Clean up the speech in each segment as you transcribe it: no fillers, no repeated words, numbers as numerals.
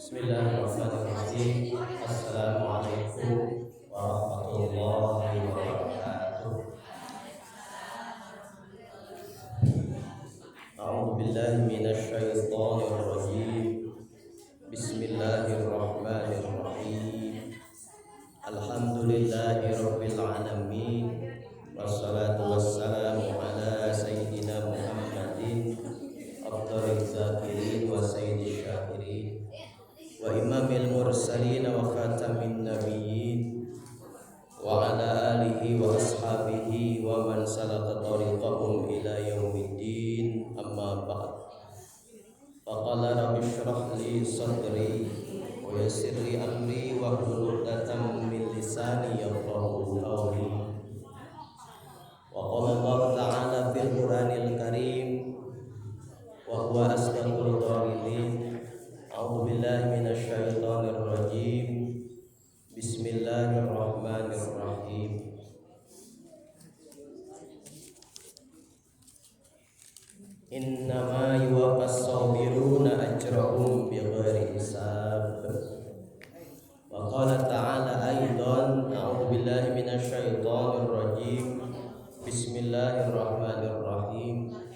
Bismillahirrahmanirrahim. Assalamualaikum warahmatullahi wabarakatuh. A'udzu billahi minasy syaithanir rajim. Bismillahirrahmanirrahim. Alhamdulillahirabbil alamin. Wassalatu wassalamu ala sayyidina Muhammadin afdhalil zakirin wa sayyidish syakirin wa imamil mursalin wa khatamin nabiyyin wa ala alihi wa ashabihi wa man salaka tariqahum ila yaumiddin, amma ba'd. Faqala rabbi shrah li sadri wa yassir li amri wa hlul 'uqdatam min lisani yafqahu qawli. Wa qala Allah ta'ala fil Qur'anil Karim wa huwa asdaqul qa'ilin. A'udzu billahi minasy syaithanir rajim. Bismillahirrahmanirrahim. Innama yuwaffas sabiruna ajrahum bighairi hisab. Wa qala ta'ala aidan, a'udzu billahi minasy syaithanir rajim. Bismillahirrahmanirrahim.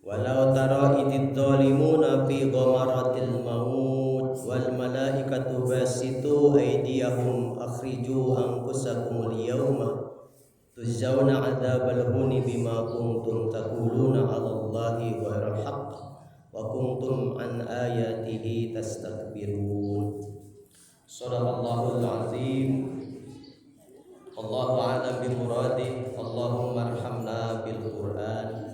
Walau tara idz zalimuna fi ghamaratil maut wal malaikatu basitu aydiyahum akhriju anfusakumul yawma tujzauna adzabal huni bima kuntum taquluna 'alallahi ghairal haqq wa kuntum an ayatihi tastakbirun. Shadaqallahul azim. Allahu a'lam bi muradih. Allahumma arhamna bil Qur'an.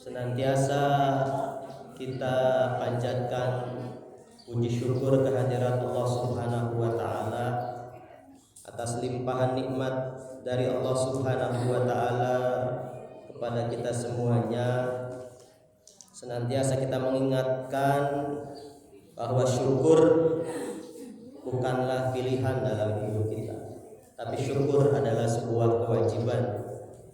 Senantiasa kita panjatkan puji syukur kehadirat Allah Subhanahu wa taala atas limpahan nikmat dari Allah Subhanahu wa taala kepada kita semuanya. Senantiasa kita mengingatkan bahwa syukur bukanlah pilihan dalam hidup kita, tapi syukur adalah sebuah kewajiban.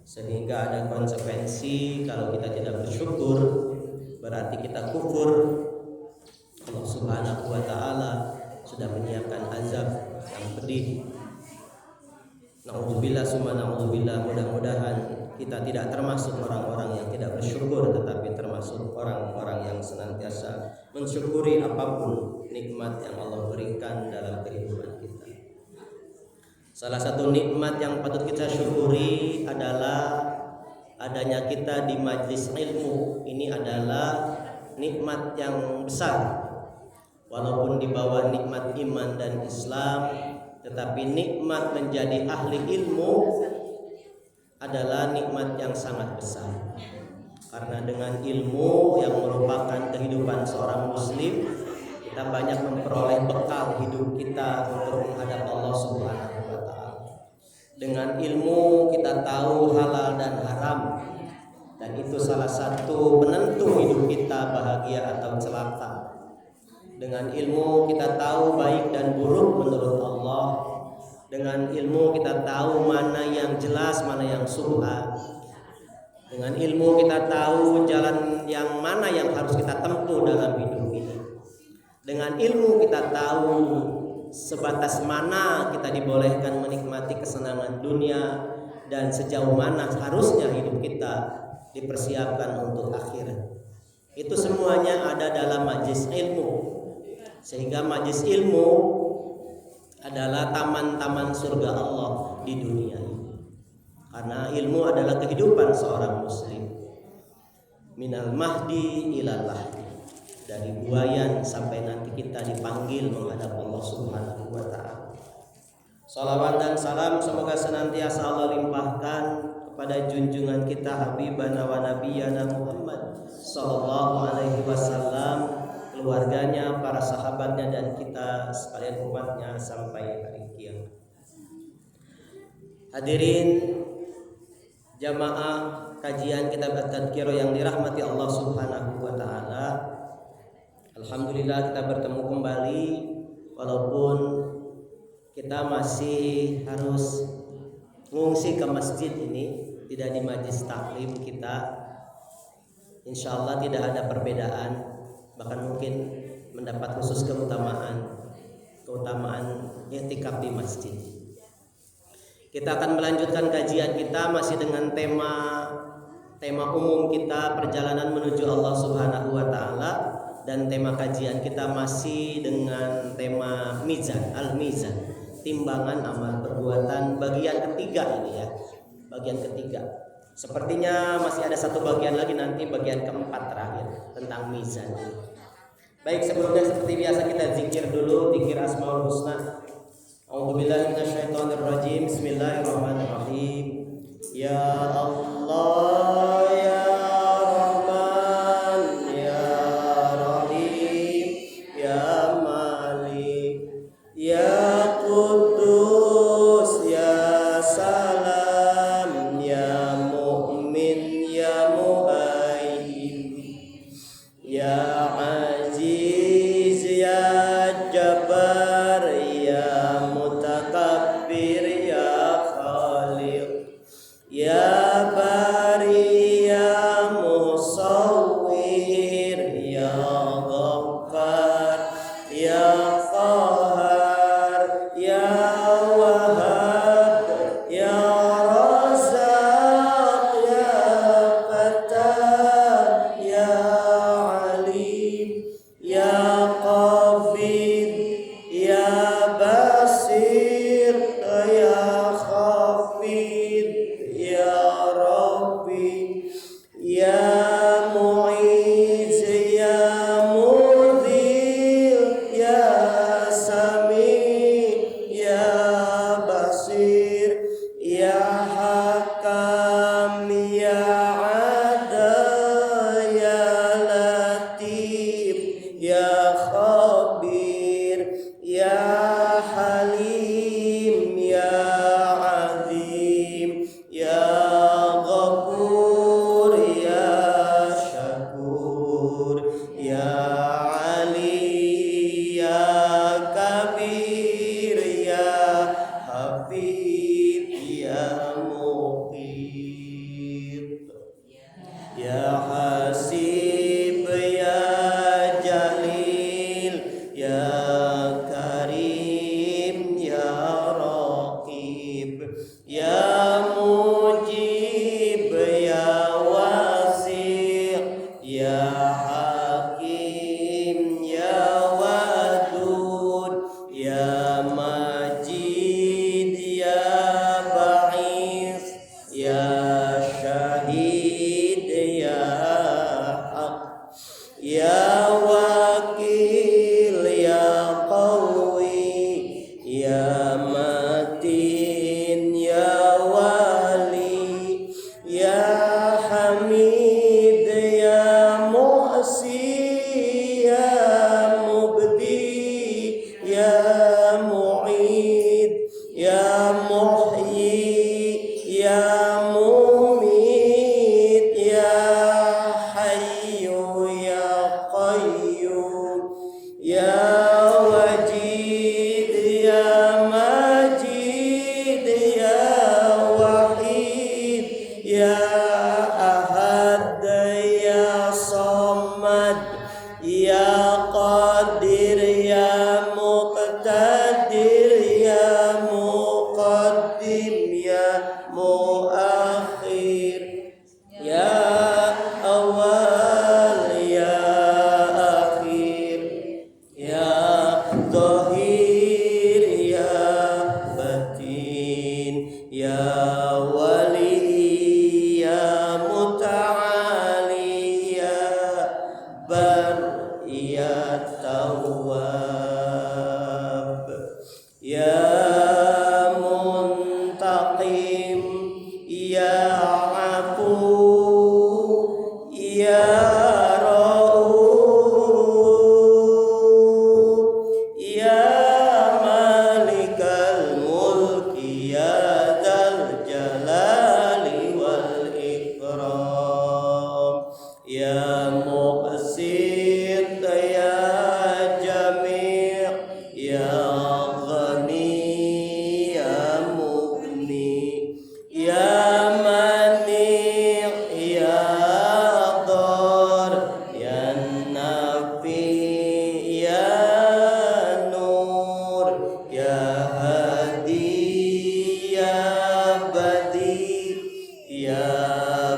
Sehingga ada konsekuensi kalau kita tidak bersyukur, berarti kita kufur. Allah Subhanahu wa taala sudah menyiapkan azab yang pedih. Na'udzubillah summa na'udzubillah. Mudah-mudahan kita tidak termasuk orang-orang yang tidak bersyukur, tetapi termasuk orang-orang yang senantiasa mensyukuri apapun nikmat yang Allah berikan dalam kehidupan kita. Salah satu nikmat yang patut kita syukuri adalah adanya kita di majlis ilmu. Ini adalah nikmat yang besar. Walaupun di bawah nikmat iman dan Islam, tetapi nikmat menjadi ahli ilmu adalah nikmat yang sangat besar. Karena dengan ilmu yang merupakan kehidupan seorang muslim, kita banyak memperoleh bekal hidup kita untuk menghadap Allah Subhanahu wa taala. Dengan ilmu kita tahu halal dan haram, dan itu salah satu penentu hidup kita bahagia atau celaka. Dengan ilmu kita tahu baik dan buruk menurut Allah. Dengan ilmu kita tahu mana yang jelas, mana yang subhat. Dengan ilmu kita tahu jalan yang mana yang harus kita tempuh dalam hidup ini. Dengan ilmu kita tahu sebatas mana kita dibolehkan menikmati kesenangan dunia dan sejauh mana harusnya hidup kita dipersiapkan untuk akhirat. Itu semuanya ada dalam majlis ilmu. Sehingga majlis ilmu adalah taman-taman surga Allah di dunia ini. Karena ilmu adalah kehidupan seorang muslim. Minal mahdi ilal lahdi. Dari buayan sampai nanti kita dipanggil menghadap Allah Subhanahu wa taala. Salawat dan salam semoga senantiasa Allah limpahkan kepada junjungan kita Habibana wa Nabiyana Muhammad sallallahu alaihi wasallam, keluarganya, para sahabatnya, dan kita sekalian umatnya sampai hari kiamat. Hadirin jamaah kajian kitab At-Tadhkirah yang dirahmati Allah Subhanahu wa taala. Alhamdulillah kita bertemu kembali walaupun kita masih harus ngungsi ke masjid ini, tidak di majlis taklim kita. insya Allah tidak ada perbedaan, bahkan mungkin mendapat khusus keutamaan i'tikaf di masjid. Kita akan melanjutkan kajian kita masih dengan tema umum kita, perjalanan menuju Allah Subhanahu wa taala, dan tema kajian kita masih dengan tema mizan, al-mizan, timbangan amal perbuatan, bagian ketiga ini ya. Bagian ketiga. Sepertinya masih ada satu bagian lagi nanti, bagian keempat terakhir tentang mizan. Baik, sebelumnya seperti biasa kita zikir dulu, zikir Asmaul Husna. A'udzubillahi minasyaitonirrajim. Bismillahirrahmanirrahim. Ya Allah, ya Rahman, ya Rahim, ya Malik, ya Qudus, ya Salam, ya Mu'min, ya Muhaimin, ya Aziz, ya Jabbar, ya Mutakabbir, ya Khaliq, ya Bari, ya Musawwir, ya Ghaffar, ya Qahar, ya Wahhab, ya Razzaq, ya Fattah, ya Alim, ya Qabid, ya Basir, ya Khafid, ya Rabbi, ya Mu'iz, ya Mudhil, ya Sami, ya Basir, ya Hakam, ya Adil, ya Latif, ya Khabir, ya Halim, ya Azim, ya Ghafur, ya Syakur, ya Ali, ya Kabir, ya Hafid, ya Muqit, ya Hasib, ya Jalil, ya Karim, ya Raqib, ya Mujib, ya Wasi', ya Hakim, ya Wadud, ya Majid, ya Ba'is, ya Syahid, ya Haq, ya Wakil, ya Qawi, ya Matin, ya Wali, ya Hamid, ya Muhsi, ya Mubdi, ya Mu'id, ya Muhyi, ya Mumit, ya Hayyu, ya Qayyum, ya Wajid, ya Majid, ya Wahid, ya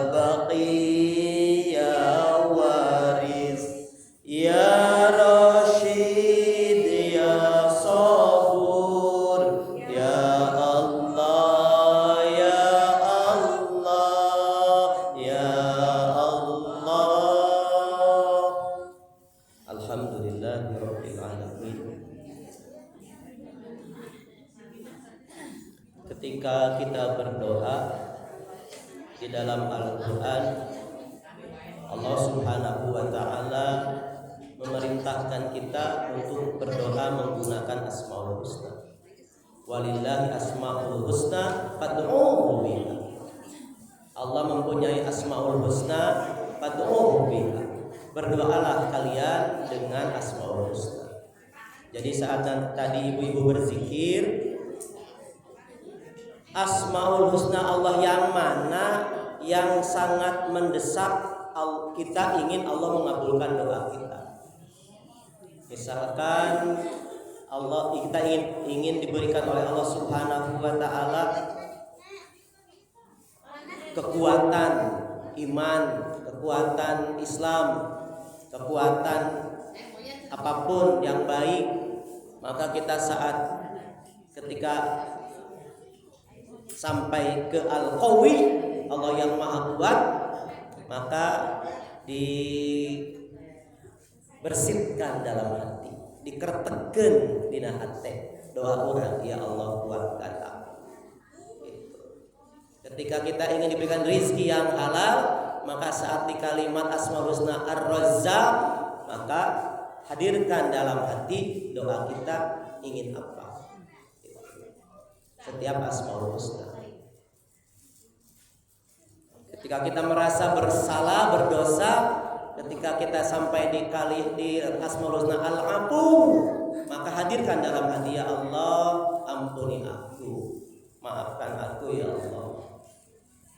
baqi ya waris ya Rashid ya Sabur ya Allah ya Allah ya Allah. Alhamdulillahirabbil alamin. Ketika kita berdoa di dalam Al-Quran, Allah Subhanahu wa Ta'ala memerintahkan kita untuk berdoa menggunakan Asmaul Husna. Walillahi Asmaul Husna fad'uhu biha. Allah mempunyai Asmaul Husna fad'uhu biha. Berdoalah kalian dengan Asmaul Husna. Jadi saat tadi ibu-ibu berzikir, Asmaul Husna Allah yang mana yang sangat mendesak kita ingin Allah mengabulkan doa kita. Misalkan kita ingin diberikan oleh Allah Subhanahu wa Ta'ala kekuatan iman, kekuatan Islam, kekuatan apapun yang baik, maka kita ketika sampai ke Al-Qawi, Allah yang Maha Kuat, maka dibersihkan dalam hati, dikertekeun dina hati doa urang, ya Allah kuatkan aku. Ketika kita ingin diberikan rezeki yang halal, maka saat di kalimat Asmaul Husna Ar-Razzaq, maka hadirkan dalam hati doa kita ingin apa. Setiap Asmaul Husna. Ketika kita merasa bersalah, berdosa, ketika kita sampai di Asmaul Husna Al-Afu, maka hadirkan dalam hati, ya Allah, ampuni aku, maafkan aku ya Allah.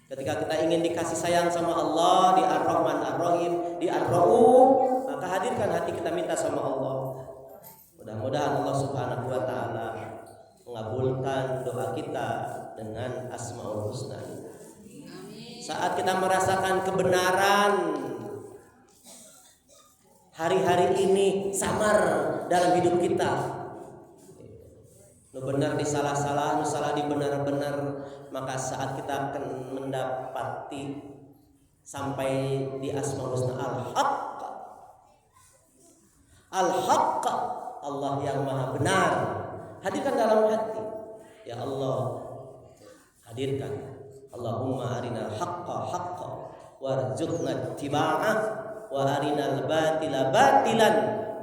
Ketika kita ingin dikasih sayang sama Allah di Ar-Rahman Ar-Rahim, di Ar-Ra'uf, maka hadirkan hati kita minta sama Allah. Mudah-mudahan Allah Subhanahu wa Ta'ala mengabulkan doa kita dengan Asmaul Husna. Saat kita merasakan kebenaran, hari-hari ini samar dalam hidup kita, nu benar disalah-salah, nu salah dibenar-benar, maka saat kita akan mendapati sampai di Asmaul Husna Al-Haqq, Al-Haqq, Allah yang Maha Benar, hadirkan dalam hati, ya Allah, hadirkan. Allahumma arinal haqqa haqqa warzuqna ittiba'ah wa arinal batila batilan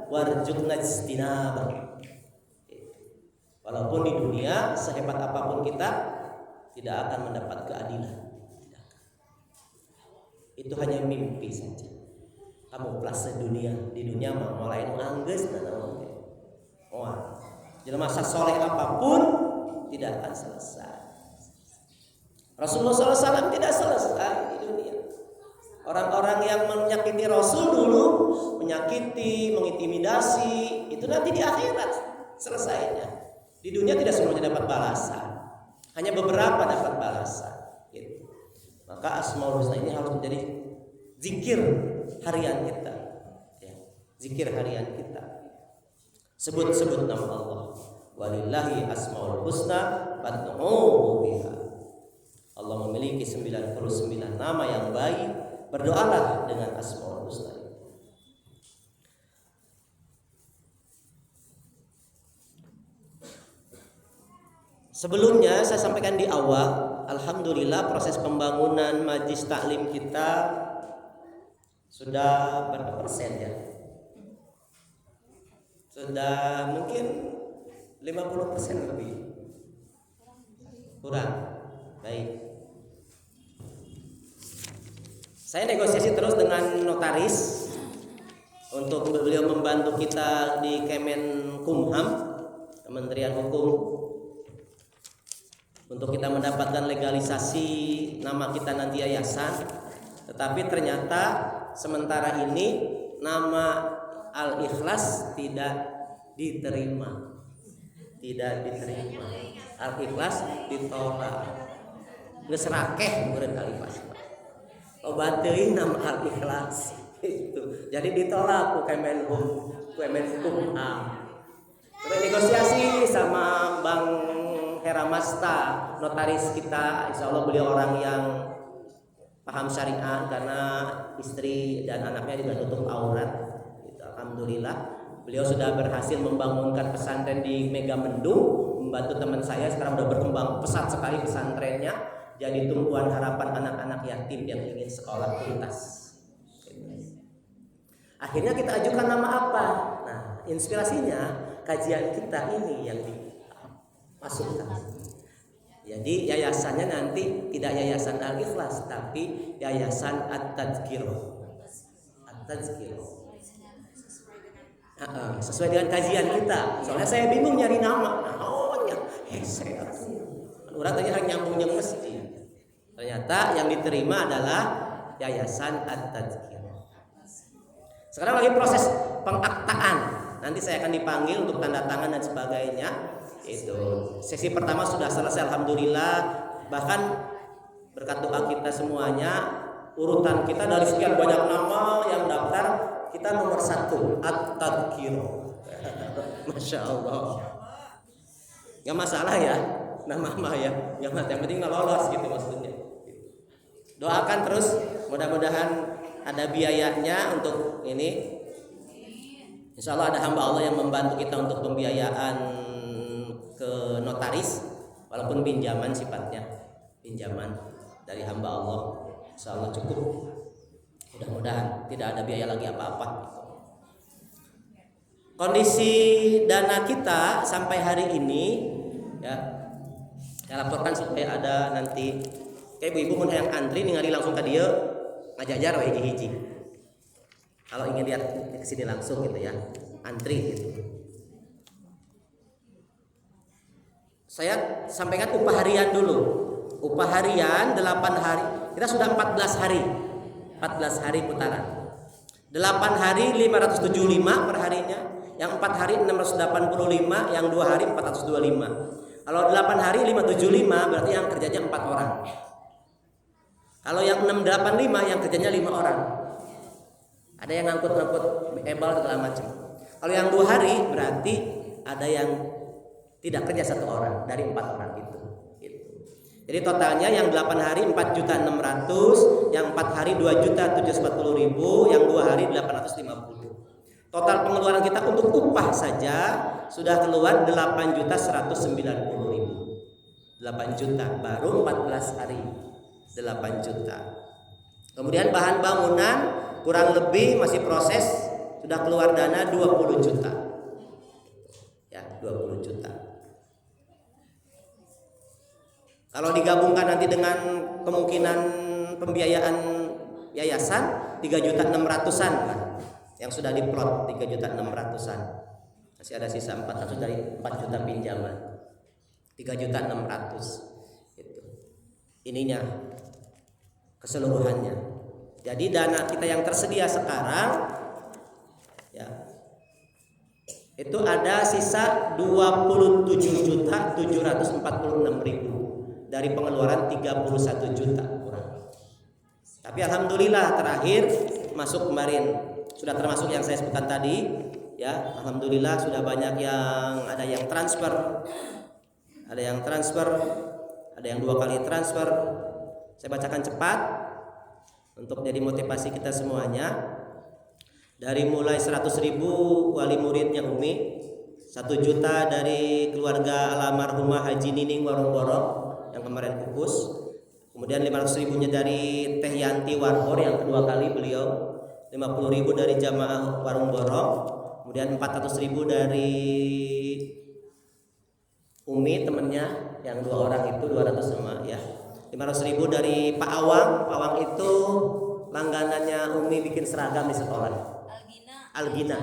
warzuqna ijtinabah. Walaupun di dunia sehebat apapun kita tidak akan mendapat keadilan, itu hanya mimpi saja. Kamu plus dunia, di dunia mah mulai anggeus dan wah. Jelema soleh apapun tidak akan selesai. Rasulullah SAW tidak selesai di dunia. Orang-orang yang menyakiti Rasul dulu, menyakiti, mengintimidasi, itu nanti di akhirat selesainya. Di dunia tidak semuanya dapat balasan, hanya beberapa dapat balasan. Gitu. Maka Asmaul Husna ini harus menjadi zikir harian kita, ya. Zikir harian kita. Sebut-sebut nama Allah. Walillahi Asmaul Husna fad'uhu biha. Allah memiliki 99 nama yang baik, berdoalah dengan Asmaul Husna. Sebelumnya saya sampaikan di awal, alhamdulillah proses pembangunan majlis taklim kita sudah berapa persen ya? Sudah mungkin 50% lebih. Kurang. Baik. Saya negosiasi terus dengan notaris untuk beliau membantu kita di Kemenkumham, Kementerian Hukum, untuk kita mendapatkan legalisasi nama kita nanti yayasan. Tetapi ternyata sementara ini nama Al-Ikhlas tidak diterima. Al-Ikhlas ditolak. Geus rakeh meureun kali pas. Obat teuing nama Al-Ikhlas itu. Jadi ditolak ku Kemenkumham. Terus negosiasi sama Bang Heramasta, notaris kita, insya Allah beliau orang yang paham syariat karena istri dan anaknya juga tutup aurat. Gitu. Alhamdulillah, beliau sudah berhasil membangunkan pesantren di Megamendung, membantu teman saya. Sekarang sudah berkembang pesat sekali pesantrennya, jadi tumpuan harapan anak-anak yatim yang ingin sekolah tuntas. Akhirnya kita ajukan nama apa? Nah, inspirasinya kajian kita ini yang dimasukkan. Jadi yayasannya nanti tidak Yayasan Al-Ikhlas, tapi Yayasan At-Tadzkirah. At-Tadzkirah. Sesuai dengan kajian kita. Soalnya saya bingung nyari nama. Namanya saya orang tanya hanya nyambung masjid. Ternyata yang diterima adalah Yayasan At-Tadzkirah. Sekarang lagi proses pengaktaan. Nanti saya akan dipanggil untuk tanda tangan dan sebagainya. Itu sesi pertama sudah selesai, alhamdulillah. Bahkan berkat doa kita semuanya, urutan kita dari sekian banyak nama yang daftar, kita nomor 1 At-Tadzkirah. Masya Allah. Gak masalah ya nama ya, gak masalah. Yang penting lolos gitu maksudnya. Doakan terus, mudah-mudahan ada biayanya untuk ini. Insya Allah ada hamba Allah yang membantu kita untuk pembiayaan ke notaris, walaupun pinjaman sifatnya, pinjaman dari hamba Allah. Insya Allah cukup. Mudah-mudahan tidak ada biaya lagi apa-apa. Kondisi dana kita sampai hari ini, ya, saya laporkan supaya ada nanti kayak ibu-ibu mun hayang antri ningali langsung ke dia ngajajar we hiji-hiji. Kalau ingin lihat ke sini langsung gitu ya, antri gitu. Saya sampaikan upah harian dulu. Upah harian 8 hari. Kita sudah 14 hari. 14 hari putaran. 8 hari 575 per harinya, yang 4 hari 685, yang 2 hari 425. Kalau 8 hari 575 berarti yang kerjanya 4 orang. Kalau yang 685 yang kerjanya 5 orang. Ada yang ngangkut-ngangkut ebal segala macam. Kalau yang 2 hari berarti ada yang tidak kerja 1 orang dari 4 orang itu. Jadi totalnya yang 8 hari 4.600.000, yang 4 hari 2.740.000, yang 2 hari 850. Total pengeluaran kita untuk upah saja sudah keluar 8.190.000. 8 juta baru 14 hari. 8 juta. Kemudian bahan bangunan kurang lebih masih proses, sudah keluar dana 20 juta. Ya, 20 juta. Kalau digabungkan nanti dengan kemungkinan pembiayaan yayasan 3.600.000-an lah, yang sudah diplot 3.600.000-an. Masih ada sisa 400 dari 4 juta pinjaman. 3.600.000 itu. Ininya keseluruhannya. Jadi dana kita yang tersedia sekarang ya itu ada sisa 27.746.000 dari pengeluaran 31 juta kurang. Tapi alhamdulillah terakhir masuk kemarin sudah termasuk yang saya sebutkan tadi ya, alhamdulillah sudah banyak yang ada yang transfer. Ada yang transfer, ada yang 2 kali transfer. Saya bacakan cepat untuk jadi motivasi kita semuanya. Dari mulai 100.000 wali muridnya Umi, 1 juta dari keluarga almarhumah Haji Nining Warung Borok yang kemarin pupus, kemudian 500.000-nya dari Teh Yanti Warhor yang kedua kali beliau, 50.000 dari jamaah Warung Borok, kemudian 400.000 dari Umi temennya yang 2 orang itu 200 sama ya, 500.000 dari Pak Awang. Pak Awang itu langganannya Umi bikin seragam di sekolah. Algina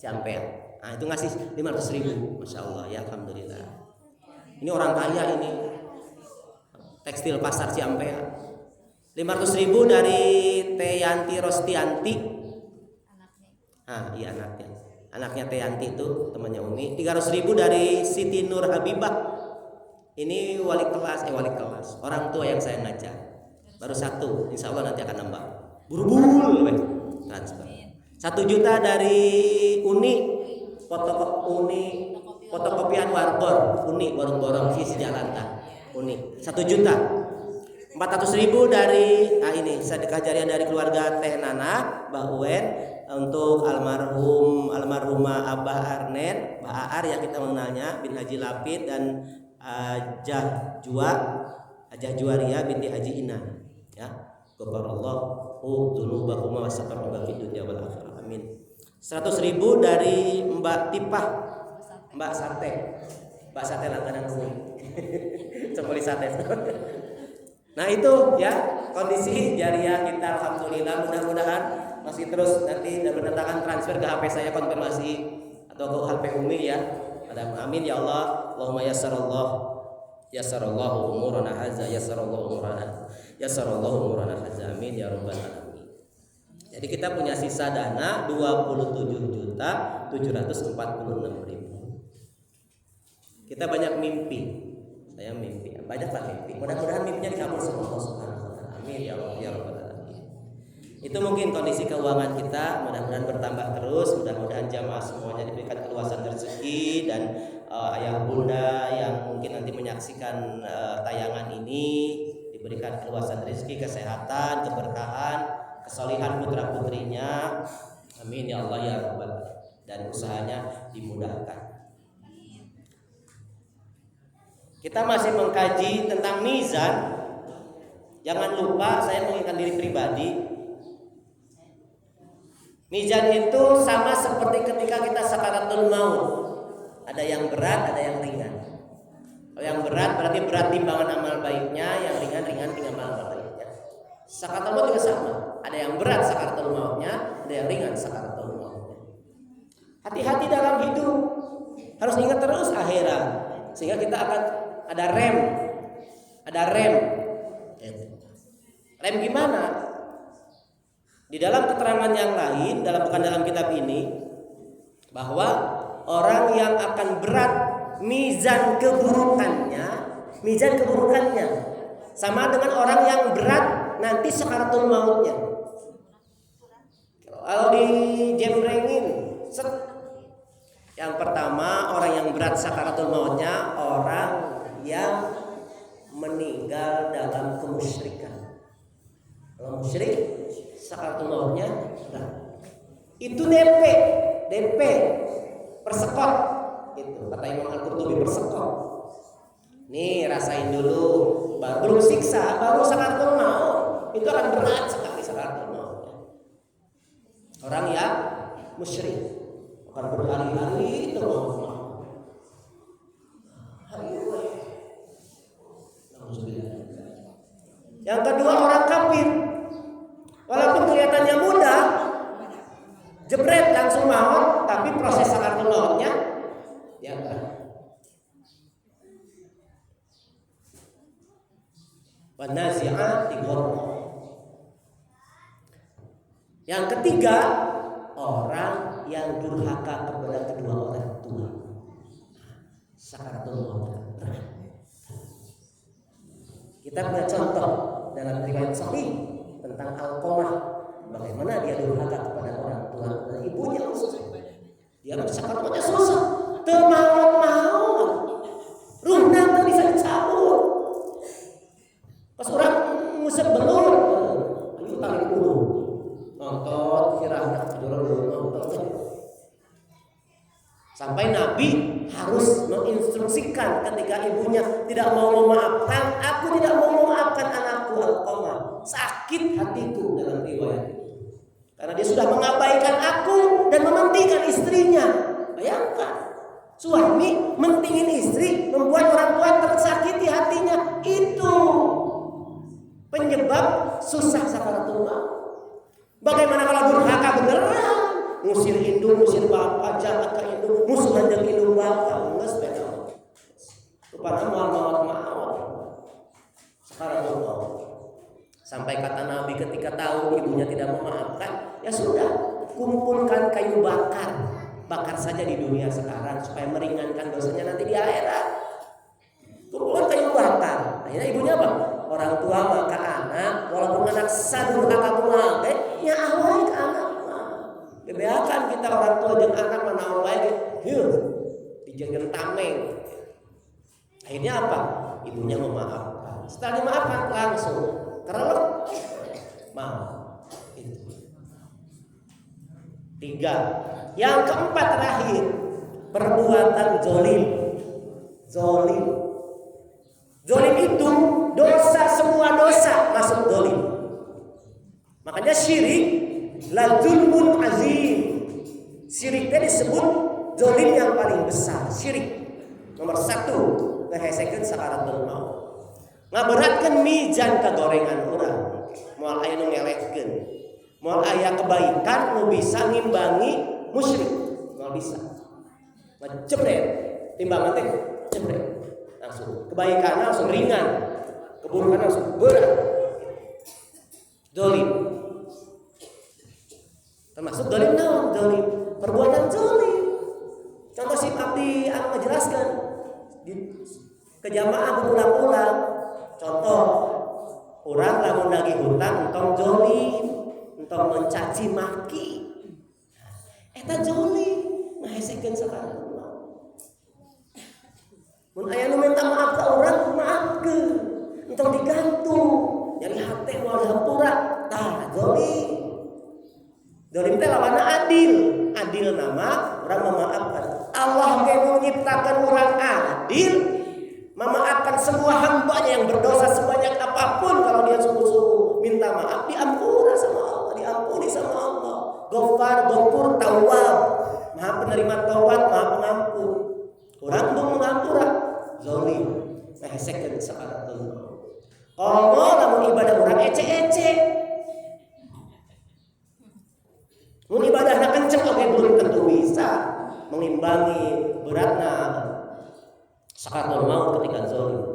Ciampea. Nah itu ngasih 500.000, masya Allah ya, alhamdulillah. Ini orang kaya ini. Tekstil pasar Ciampea. 500.000 dari Teh Yanti Rostianti. Iya anaknya. Anaknya Teh Yanti itu temannya Umi. 300.000 dari Siti Nur Habibah. Ini wali kelas, orang tua yang saya ngajak. Baru 1, insya Allah nanti akan nambah. Buru-buru transfer. 1 juta dari Uni fotokopian Warkor Uni borong-borong isi Jalanta Uni 1 juta. 400.000 dari ini sedekah jariah dari keluarga Teh Nana, Mbah Uen untuk almarhumah Abah Arnen, Mbah Aar yang kita mengenalnya bin Haji Lapid dan Ajah Juwaria binti Haji Inan. Ya, ghafarallahu dzunubahuma wa safarahuma fid dunya wal akhirah. Amin. 100.000 dari Mbak Tipah, Mbak Sate langganan Umi. Cembeli sate. Nah itu ya kondisi jariah kita, alhamdulillah. Mudah-mudahan masih terus nanti mendatangkan transfer ke HP saya, konfirmasi atau ke HP Umi ya. Amin ya Allah. Allahumma yassarallahu umurana hadza yassarallahu umurana hadza. Amin ya rabbal alamin. Jadi kita punya sisa dana 27.746.000. Kita banyak mimpi. Saya mimpi, banyaklah mimpi. Mudah-mudahan mimpinya dikabul sama Allah Subhanahu wa taala. Amin ya Allah ya rabbal alamin. Itu mungkin kondisi keuangan kita, mudah-mudahan bertambah terus. Mudah-mudahan jamaah semuanya diberikan keluasan rezeki dan ayah bunda yang mungkin nanti menyaksikan tayangan ini diberikan keluasan rezeki, kesehatan, keberkahan, kesolihan putra-putrinya. Amin ya Allah ya rabbal alamin. Dan usahanya dimudahkan. Kita masih mengkaji tentang mizan. Jangan lupa saya mengingatkan diri pribadi. Mizan itu sama seperti ketika kita sakaratul maut. Ada yang berat, ada yang ringan. Kalau yang berat berarti berat timbangan amal baiknya, yang ringan timbangan amal baiknya. Sakaratul maut juga sama. Ada yang berat sakaratul mautnya, ada yang ringan sakaratul mautnya. Hati-hati dalam hidup. Harus ingat terus akhirat. Sehingga kita akan ada rem. Rem gimana? Di dalam keterangan yang lain, bukan dalam kitab ini, bahwa orang yang akan berat mizan keburukannya sama dengan orang yang berat nanti sakaratul mautnya. Kalau dijembrengin, yang pertama orang yang berat sakaratul mautnya orang yang meninggal dalam kemusyrikan. Kalau musyrik sakaratul mautnya berat. Itu DP persekot. Itu kata Imam Al-Qurtubi, persekot. Nih rasain dulu, belum siksa, baru sakaratul maut. Itu akan berat sekali sakaratul mautnya. Orang yang musyrik akan berhari-hari itu Yang kedua orang kafir, walaupun kelihatannya mudah, jebret langsung maut, tapi proses sakaratul mautnya ya berat. Wanazi'ati gharqa. Yang ketiga orang yang durhaka kepada kedua orang tua, sakaratul maut berat. Kita punya contoh dalam riwayat sahih tentang Alqamah, bagaimana dia durhaka kepada orang tua dan ibunya. Dia sakaratul susah, mau ruhna tak bisa dicabut. Pas orang ngusap belut, itu tarik dulu, nonton istirahat dulu nonton. Sampai Nabi harus menginstruksikan ketika ibunya tidak mau memaafkan, aku tidak mau memaafkan anakku Alqamah. Sakit hatiku dalam riwayat itu. Karena dia sudah mengabaikan aku dan mementingkan istrinya. Bayangkan, suami mentingin istri membuat orang tua tersakiti hatinya. Itu penyebab susah sakaratul maut. Bagaimana kalau durhaka beneran? Ngusir induk, ngusir bapak, jahat ke induk, musuhan dengan induk bapak, nges benar. Kepada maut. Sakaratul maut. Sampai kata Nabi ketika tahu ibunya tidak memaafkan, ya sudah, kumpulkan kayu bakar saja di dunia sekarang supaya meringankan dosanya nanti di akhirat. Kumpulkan kayu bakar. Akhirnya ibunya apa? Orang orang tua mah ke anak, walaupun anak sadur akapungan teh nya awai ke anak mah. Bebeakan kita orang tua jeung anak mana awai ge, heuh dijieun tameng. Akhirnya apa? Ibunya memaafkan. Setelah dimaafkan langsung kerelep maaf. Itu. 3. Yang keempat terakhir, perbuatan zolim. Zolim itu dosa, semua dosa masuk zolim. Makanya syirik la zulmun azim. Syirik tadi disebut zolim yang paling besar. Syirik nomor 1 ngahesekeun sakaratul maut. Ngaberatkeun mizan kagorengan urang. Moal aya nu ngelehkeun. Moal aya kebaikan nu bisa ngimbangi musyrik. Moal bisa. Ngejebret timbangan teh jebret. Langsung kebaikan langsung ringan, keburukan langsung berat. Zolim termasuk zolim naon? Zolim perbuatan zolim. Contoh si abdi anu menjelaskan di kejamaah berulang-ulang. Contoh orang lamun nagih hutang entong zolim, entong mencaci maki. Eta zolim, ngahesekeun sakaratul. Mun aya nu minta maaf ka urang, maafkeun. Entong digantung, nyari hate moal dihampura. Tah, zolim. Zolim teh lawanna adil. Adil nama urang memaafkan. Allah ge nu nyiptakeun urang adil, memaafkan semua hambanya yang berdosa sebanyak apapun. Kalau dia sungguh-sungguh minta maaf, diampuni sama Allah, diampuni sama Allah. Ghaffar, Ghafur, Tawwab, Maha penerima taubat, Maha pengampun. Urang teu mengampura, zolim, ngahesekeun sakaratul maut. Komo lamun ibadah urang ece-ece. Mun ibadahna kenceng oge belum tentu bisa mengimbangi beratna sakaratul maut ketika zolim.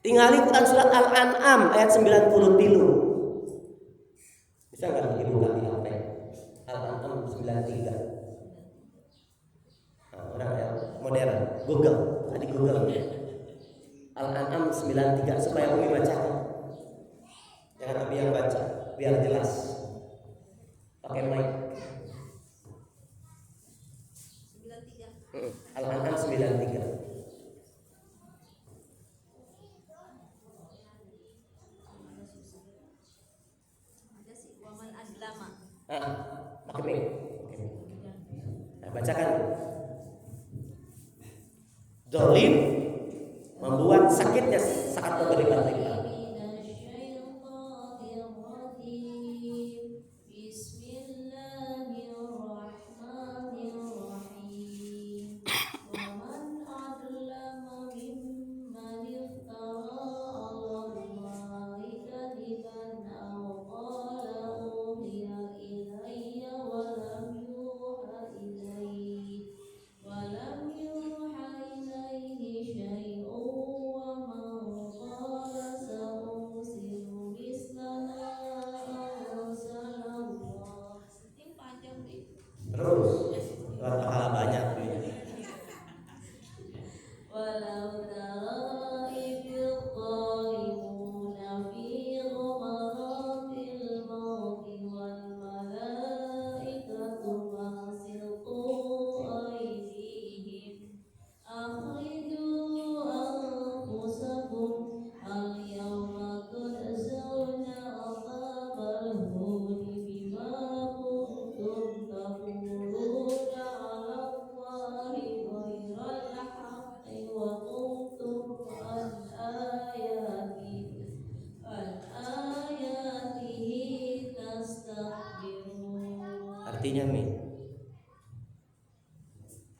Tingali Quran surat Al-An'am ayat 93. Bisa enggak dibuka di HP? Al-An'am 93. Orang yang modern, Google, tadi Google. Al-An'am 93 supaya Umi bacakan. Jangan Abi yang baca, biar jelas. Pakai mic. 93. Al-An'am 93. Pakai mic. Nah, bacakan. Zolim membuat sakitnya saat berlipat-lipat.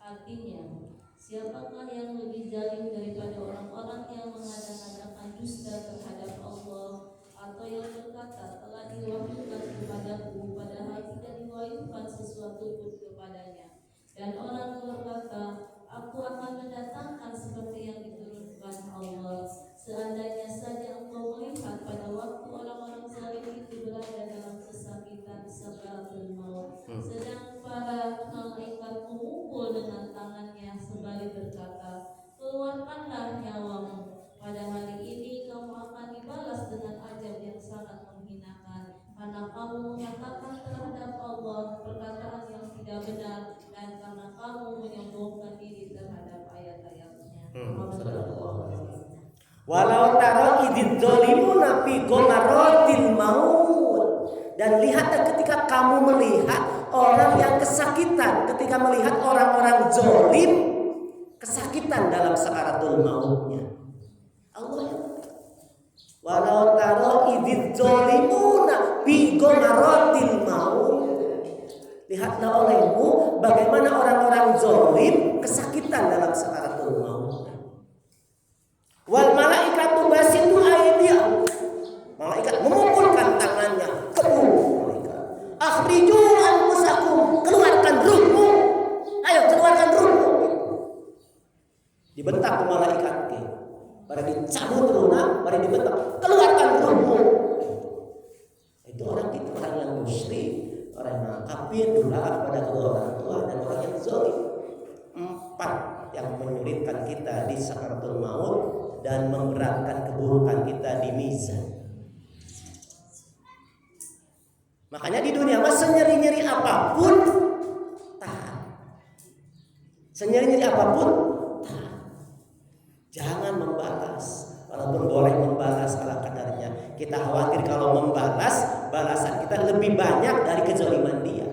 Artinya siapakah yang lebih zalim daripada orang-orang yang mengada-ngadakan dusta terhadap Allah, atau yang berkata telah diwahyukan kepadaku padahal tidak diwahyukan sesuatu pun kepadanya, dan orang yang berkata aku akan mendatangkan seperti yang diturunkan Allah. Seandainya saja engkau melihat pada waktu orang-orang zalim itu berada dalam kesakitan sakaratul maut, sedang para malaikat mengumpul dengan tangannya sembari berkata, keluarkanlah nyawamu. Pada hari ini kamu akan kamu mengatakan terhadap Allah perkataan yang tidak benar dan karena kamu menyombongkan diri terhadap ayat-ayatnya. Walau taro idzal zalimuna fi ghamaratil maut. Dan lihatlah ketika kamu melihat orang yang kesakitan, ketika melihat orang-orang zalim kesakitan dalam sakaratul mautnya. Allah yang walau taro idzal zalimuna fi ghamaratil maut. Lihatlah olehmu bagaimana orang-orang zalim kesakitan dalam sakaratul maut. Wal malaikatu basitu aydiyahum. Malaikat memukulkan tangannya ke malaikat. Akhriju anfusakum, keluarkan ruhmu. Ayo keluarkan ruhmu. Dibentak ke malaikat ke. Pada dicabut ruhnya, pada dibentak, keluarkan ruhmu. Itu orang yang musyrik, orang yang kafir, durhaka kepada kedua orang tua dan orang yang zalim. 4 yang menyulitkan kita di sakaratul maut dan memberatkan keburukan kita di mizan. Makanya di dunia mas senyeri-nyeri apapun tahan. Senyeri-nyeri apapun tahan. Jangan membalas. Walaupun boleh membalas ala kadarnya. Kita khawatir kalau membalas balasan kita lebih banyak dari kezaliman dia.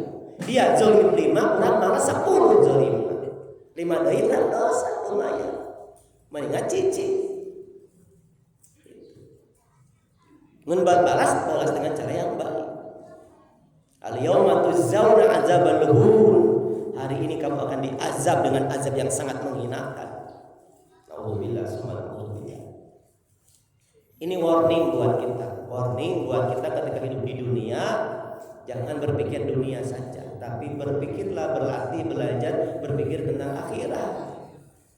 Dia zalim 5, orang malah 10 zalim. 5 dari dosa lumayan. Mendingan cici. Balas dengan cara yang baik. Al-yawma tujzauna adzabal hun. Hari ini kamu akan diazab dengan azab yang sangat menghinakan. Nauzubillah subhanallah. Ini warning buat kita. Warning buat kita ketika hidup di dunia, jangan berpikir dunia saja, tapi berpikirlah, berlatih, belajar, berpikir tentang akhirat.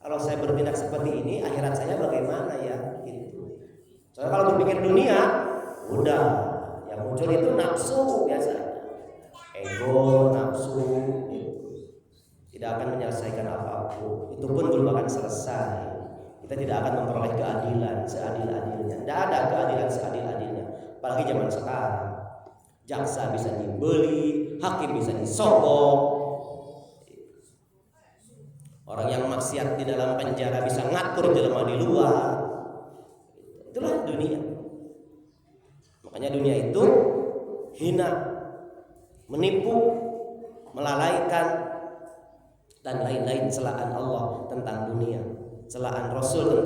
Kalau saya bertindak seperti ini, akhirat saya bagaimana ya? Gitu. Soalnya kalau berpikir dunia, udah yang muncul itu nafsu biasanya, ego, nafsu, tidak akan menyelesaikan apapun. Itu pun belum akan selesai. Kita tidak akan memperoleh keadilan seadil-adilnya. Tidak ada keadilan seadil-adilnya. Apalagi zaman sekarang, jaksa bisa dibeli, hakim bisa disogok, orang yang maksiat di dalam penjara bisa ngatur jelema di luar. Itulah dunia. Makanya dunia itu hina, menipu, melalaikan, dan lain-lain celaan Allah tentang dunia, celaan Rasul tentang